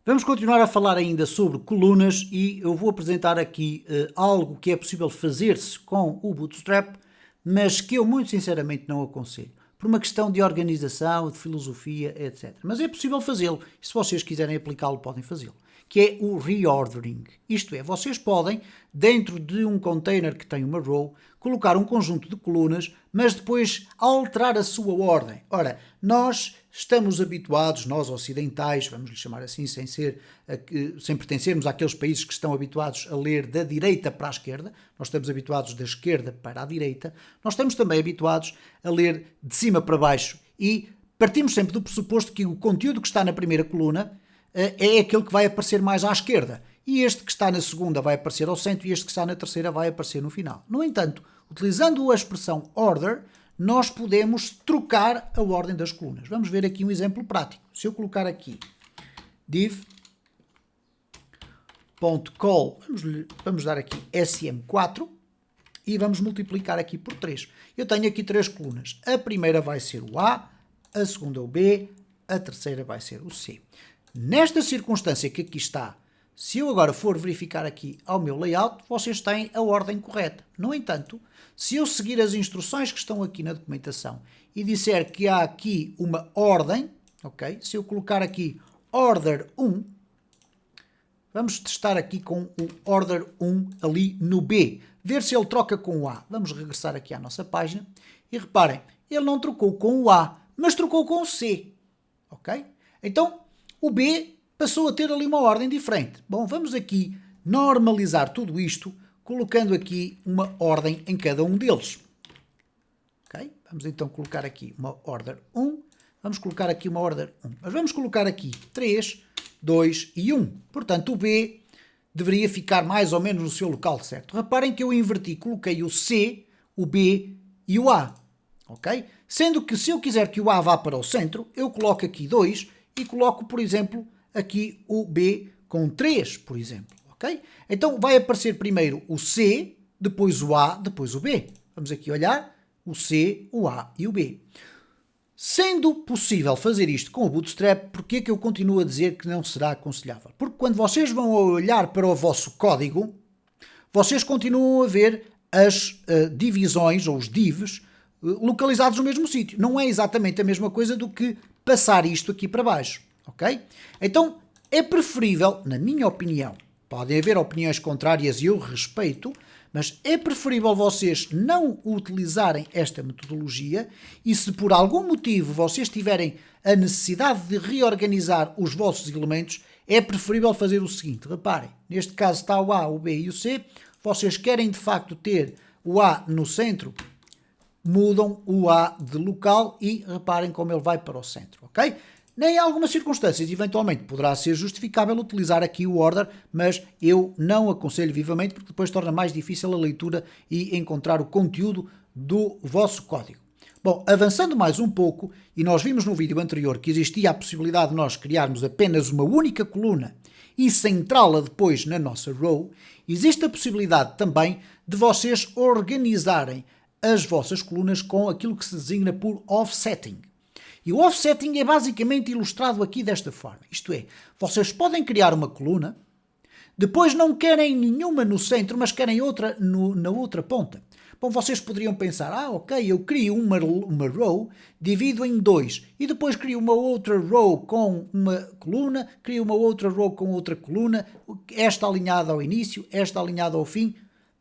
Vamos continuar a falar ainda sobre colunas e eu vou apresentar aqui algo que é possível fazer-se com o Bootstrap, mas que eu muito sinceramente não aconselho, por uma questão de organização, de filosofia, etc. Mas é possível fazê-lo e se vocês quiserem aplicá-lo podem fazê-lo, que é o reordering. Isto é, vocês podem, dentro de um container que tem uma row, colocar um conjunto de colunas, mas depois alterar a sua ordem. Ora, nós estamos habituados, nós ocidentais, vamos lhe chamar assim, sem pertencermos àqueles países que estão habituados a ler da direita para a esquerda, nós estamos habituados da esquerda para a direita, nós estamos também habituados a ler de cima para baixo e partimos sempre do pressuposto que o conteúdo que está na primeira coluna é aquele que vai aparecer mais à esquerda. E este que está na segunda vai aparecer ao centro e este que está na terceira vai aparecer no final. No entanto, utilizando a expressão order, nós podemos trocar a ordem das colunas. Vamos ver aqui um exemplo prático. Se eu colocar aqui div.call, vamos dar aqui sm4 e vamos multiplicar aqui por 3. Eu tenho aqui 3 colunas. A primeira vai ser o A, a segunda o B, a terceira vai ser o C. Nesta circunstância que aqui está, se eu agora for verificar aqui ao meu layout, vocês têm a ordem correta. No entanto, se eu seguir as instruções que estão aqui na documentação e disser que há aqui uma ordem, ok? Se eu colocar aqui order 1, vamos testar aqui com o order 1 ali no B, ver se ele troca com o A. Vamos regressar aqui à nossa página e reparem, ele não trocou com o A, mas trocou com o C, ok? Então, o B passou a ter ali uma ordem diferente. Bom, vamos aqui normalizar tudo isto, colocando aqui uma ordem em cada um deles. Ok? Vamos então colocar aqui uma order 1, vamos colocar aqui uma order 1, mas vamos colocar aqui 3, 2 e 1. Portanto, o B deveria ficar mais ou menos no seu local certo. Reparem que eu inverti, coloquei o C, o B e o A. Ok? Sendo que se eu quiser que o A vá para o centro, eu coloco aqui 2 e coloco, por exemplo, aqui o B com 3, por exemplo, ok? Então vai aparecer primeiro o C, depois o A, depois o B. Vamos aqui olhar, o C, o A e o B. Sendo possível fazer isto com o Bootstrap, porquê é que eu continuo a dizer que não será aconselhável? Porque quando vocês vão olhar para o vosso código, vocês continuam a ver as divisões, ou os divs, localizados no mesmo sítio. Não é exatamente a mesma coisa do que passar isto aqui para baixo, ok? Então, é preferível, na minha opinião, podem haver opiniões contrárias e eu respeito, mas é preferível vocês não utilizarem esta metodologia e se por algum motivo vocês tiverem a necessidade de reorganizar os vossos elementos, é preferível fazer o seguinte, reparem, neste caso está o A, o B e o C, vocês querem de facto ter o A no centro, mudam o A de local e reparem como ele vai para o centro, ok? Em algumas circunstâncias, eventualmente, poderá ser justificável utilizar aqui o order, mas eu não aconselho vivamente porque depois torna mais difícil a leitura e encontrar o conteúdo do vosso código. Bom, avançando mais um pouco, e nós vimos no vídeo anterior que existia a possibilidade de nós criarmos apenas uma única coluna e centrá-la depois na nossa row, existe a possibilidade também de vocês organizarem as vossas colunas com aquilo que se designa por offsetting. E o offsetting é basicamente ilustrado aqui desta forma. Isto é, vocês podem criar uma coluna, depois não querem nenhuma no centro, mas querem outra na outra ponta. Bom, vocês poderiam pensar, ok, eu crio uma row, divido em 2, e depois crio uma outra row com uma coluna, crio uma outra row com outra coluna, esta alinhada ao início, esta alinhada ao fim.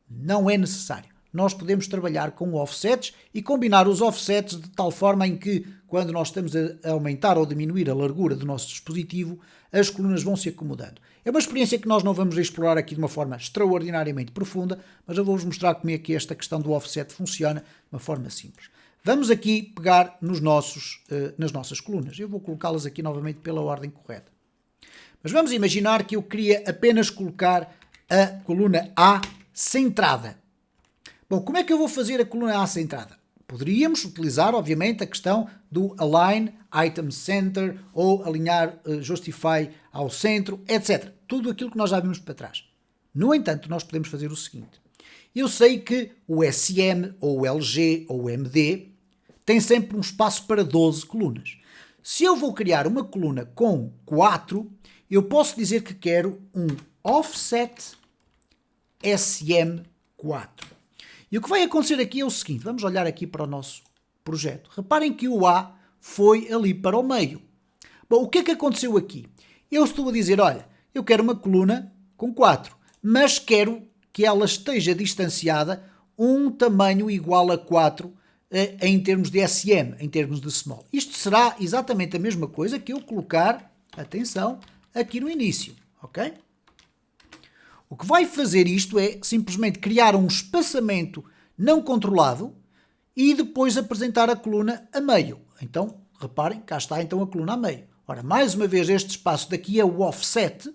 Não é necessário. Nós podemos trabalhar com offsets e combinar os offsets de tal forma em que, quando nós estamos a aumentar ou diminuir a largura do nosso dispositivo, as colunas vão se acomodando. É uma experiência que nós não vamos explorar aqui de uma forma extraordinariamente profunda, mas eu vou-vos mostrar como é que esta questão do offset funciona de uma forma simples. Vamos aqui pegar nas nossas colunas. Eu vou colocá-las aqui novamente pela ordem correta. Mas vamos imaginar que eu queria apenas colocar a coluna A centrada. Bom, como é que eu vou fazer a coluna A centrada? Poderíamos utilizar, obviamente, a questão do align, item center, ou alinhar justify ao centro, etc. Tudo aquilo que nós já vimos para trás. No entanto, nós podemos fazer o seguinte. Eu sei que o SM, ou o LG, ou o MD, tem sempre um espaço para 12 colunas. Se eu vou criar uma coluna com 4, eu posso dizer que quero um offset SM4. E o que vai acontecer aqui é o seguinte, vamos olhar aqui para o nosso projeto. Reparem que o A foi ali para o meio. Bom, o que é que aconteceu aqui? Eu estou a dizer, olha, eu quero uma coluna com 4, mas quero que ela esteja distanciada um tamanho igual a 4 em termos de SM, em termos de small. Isto será exatamente a mesma coisa que eu colocar, atenção, aqui no início, ok? O que vai fazer isto é simplesmente criar um espaçamento não controlado e depois apresentar a coluna a meio. Então, reparem, cá está então a coluna a meio. Ora, mais uma vez este espaço daqui é o offset,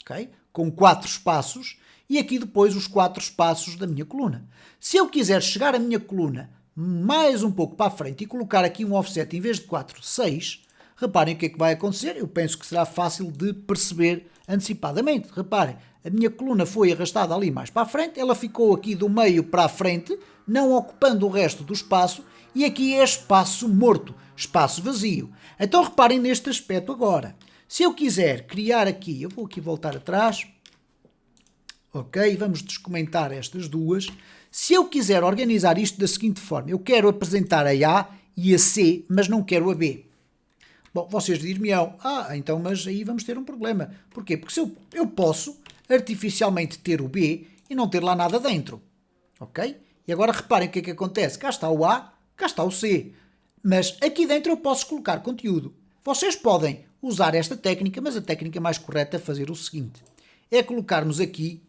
ok? Com 4 espaços e aqui depois os 4 espaços da minha coluna. Se eu quiser chegar a minha coluna mais um pouco para a frente e colocar aqui um offset em vez de 4, 6, reparem o que é que vai acontecer. Eu penso que será fácil de perceber antecipadamente. Reparem, a minha coluna foi arrastada ali mais para a frente, ela ficou aqui do meio para a frente, não ocupando o resto do espaço, e aqui é espaço morto, espaço vazio. Então reparem neste aspecto agora. Se eu quiser criar aqui, eu vou aqui voltar atrás, ok, vamos descomentar estas duas. Se eu quiser organizar isto da seguinte forma, eu quero apresentar a A e a C, mas não quero a B. Bom, vocês dir-me-ão, então mas aí vamos ter um problema. Porquê? Porque eu posso artificialmente ter o B e não ter lá nada dentro, ok? E agora reparem o que é que acontece. Cá está o A, cá está o C, mas aqui dentro eu posso colocar conteúdo. Vocês podem usar esta técnica, mas a técnica mais correta é fazer o seguinte, é colocarmos aqui,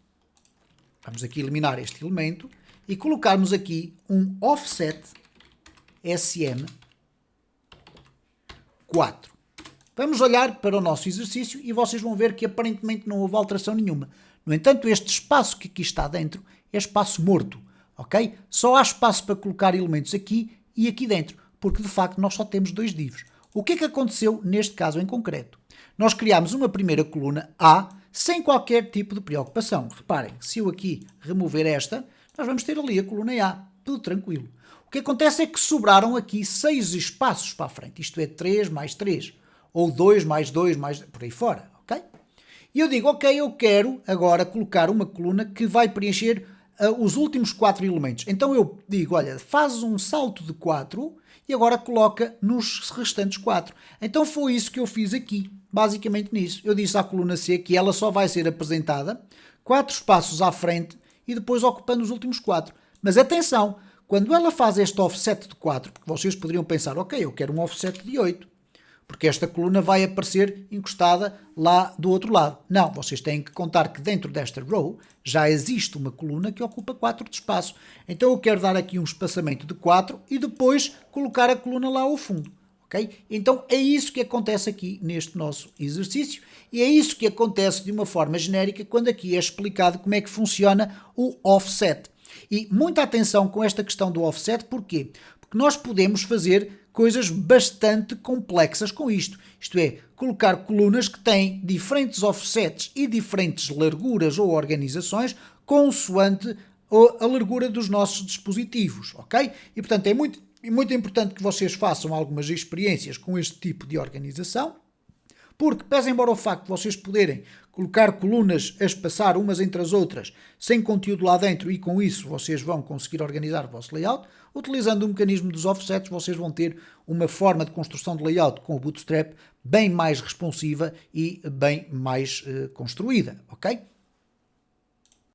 vamos aqui eliminar este elemento, e colocarmos aqui um offset SM4. Vamos olhar para o nosso exercício e vocês vão ver que aparentemente não houve alteração nenhuma. No entanto, este espaço que aqui está dentro é espaço morto, ok? Só há espaço para colocar elementos aqui e aqui dentro, porque de facto nós só temos 2 divs. O que é que aconteceu neste caso em concreto? Nós criámos uma primeira coluna A sem qualquer tipo de preocupação. Reparem, se eu aqui remover esta, nós vamos ter ali a coluna A, tudo tranquilo. O que acontece é que sobraram aqui 6 espaços para a frente, isto é 3 mais 3, ou 2 mais 2 mais, por aí fora, ok? E eu digo, ok, eu quero agora colocar uma coluna que vai preencher os últimos 4 elementos. Então eu digo, olha, faz um salto de 4 e agora coloca nos restantes 4. Então foi isso que eu fiz aqui, basicamente nisso. Eu disse à coluna C que ela só vai ser apresentada 4 espaços à frente e depois ocupando os últimos 4. Mas atenção, quando ela faz este offset de 4, porque vocês poderiam pensar, ok, eu quero um offset de 8, porque esta coluna vai aparecer encostada lá do outro lado. Não, vocês têm que contar que dentro desta row já existe uma coluna que ocupa 4 de espaço. Então eu quero dar aqui um espaçamento de 4 e depois colocar a coluna lá ao fundo. Okay? Então é isso que acontece aqui neste nosso exercício e é isso que acontece de uma forma genérica quando aqui é explicado como é que funciona o offset. E muita atenção com esta questão do offset, porquê? Porque nós podemos fazer coisas bastante complexas com isto. Isto é, colocar colunas que têm diferentes offsets e diferentes larguras ou organizações consoante a largura dos nossos dispositivos, ok? E portanto é muito importante que vocês façam algumas experiências com este tipo de organização, porque, pese embora o facto de vocês poderem colocar colunas a espaçar umas entre as outras sem conteúdo lá dentro e com isso vocês vão conseguir organizar o vosso layout, utilizando o mecanismo dos offsets vocês vão ter uma forma de construção de layout com o Bootstrap bem mais responsiva e bem mais construída, ok?